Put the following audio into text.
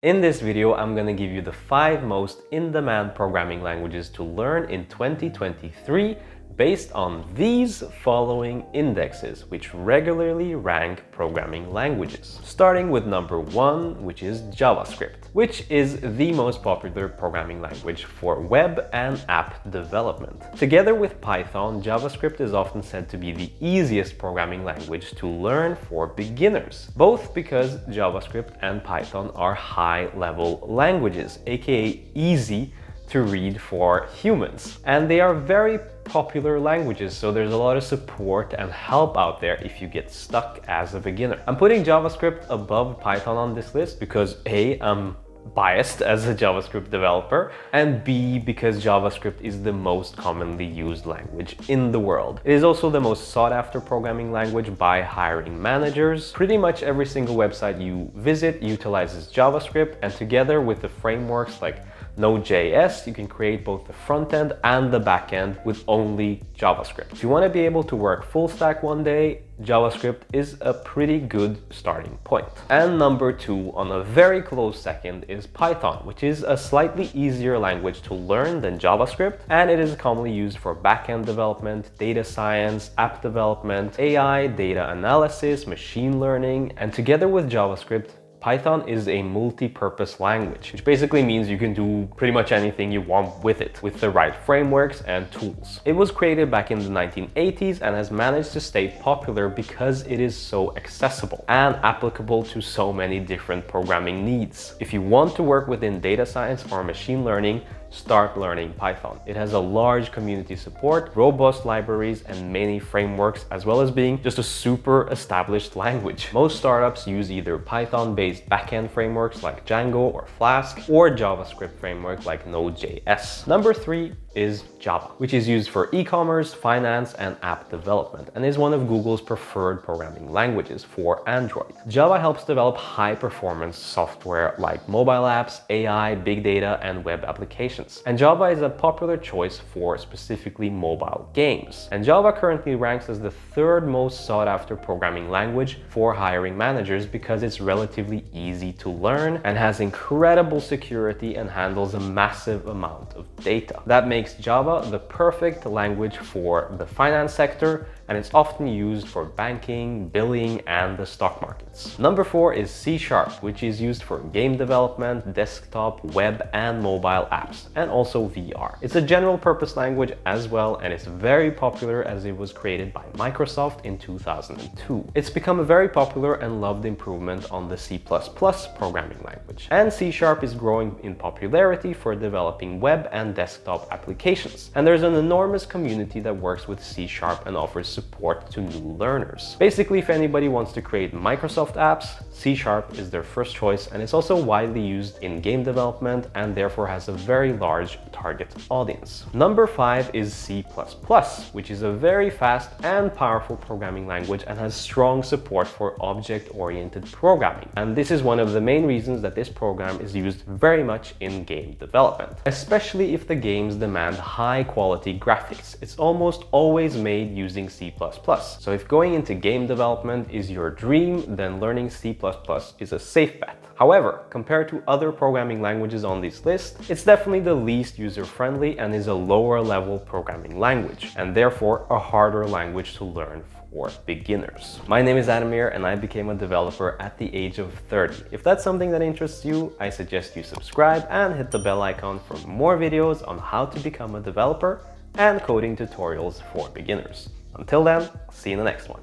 In this video, I'm going to give you the 5 most in-demand programming languages to learn in 2023 based on these following indexes, which regularly rank programming languages. Starting with number 1, which is JavaScript, which is the most popular programming language for web and app development. Together with Python, JavaScript is often said to be the easiest programming language to learn for beginners, both because JavaScript and Python are high-level languages, aka easy to read for humans. And they are very popular languages, so there's a lot of support and help out there if you get stuck as a beginner. I'm putting JavaScript above Python on this list because A, I'm biased as a JavaScript developer, and B, because JavaScript is the most commonly used language in the world. It is also the most sought after programming language by hiring managers. Pretty much every single website you visit utilizes JavaScript, and together with the frameworks like Node.js, you can create both the front end and the back end with only JavaScript. If you want to be able to work full stack one day, JavaScript is a pretty good starting point. And number 2, on a very close second, is Python, which is a slightly easier language to learn than JavaScript, and it is commonly used for back-end development, data science, app development, AI, data analysis, machine learning, and together with JavaScript, Python is a multi-purpose language, which basically means you can do pretty much anything you want with it, with the right frameworks and tools. It was created back in the 1980s and has managed to stay popular because it is so accessible and applicable to so many different programming needs. If you want to work within data science or machine learning, start learning Python. It has a large community support, robust libraries, and many frameworks, as well as being just a super established language. Most startups use either Python-based backend frameworks like Django or Flask, or JavaScript framework like Node.js. Number 3 is Java, which is used for e-commerce, finance, and app development, and is one of Google's preferred programming languages for Android. Java helps develop high-performance software like mobile apps, AI, big data, and web applications. And Java is a popular choice for specifically mobile games. And Java currently ranks as the 3rd most sought-after programming language for hiring managers because it's relatively easy to learn and has incredible security and handles a massive amount of data. That makes Java the perfect language for the finance sector, and it's often used for banking, billing, and the stock markets. Number 4 is C#, which is used for game development, desktop, web, and mobile apps, and also VR. It's a general purpose language as well, and it's very popular as it was created by Microsoft in 2002. It's become a very popular and loved improvement on the C++ programming language. And C# is growing in popularity for developing web and desktop applications. And there's an enormous community that works with C# and offers support to new learners. Basically, if anybody wants to create Microsoft apps, C# is their first choice, and it's also widely used in game development and therefore has a very large target audience. Number 5 is C++, which is a very fast and powerful programming language and has strong support for object-oriented programming. And this is one of the main reasons that this program is used very much in game development, especially if the games demand high-quality graphics. It's almost always made using C++. So if going into game development is your dream, then learning C++ is a safe bet. However, compared to other programming languages on this list, it's definitely the least user-friendly and is a lower-level programming language, and therefore a harder language to learn for beginners. My name is Adamir, and I became a developer at the age of 30. If that's something that interests you, I suggest you subscribe and hit the bell icon for more videos on how to become a developer and coding tutorials for beginners. Until then, see you in the next one.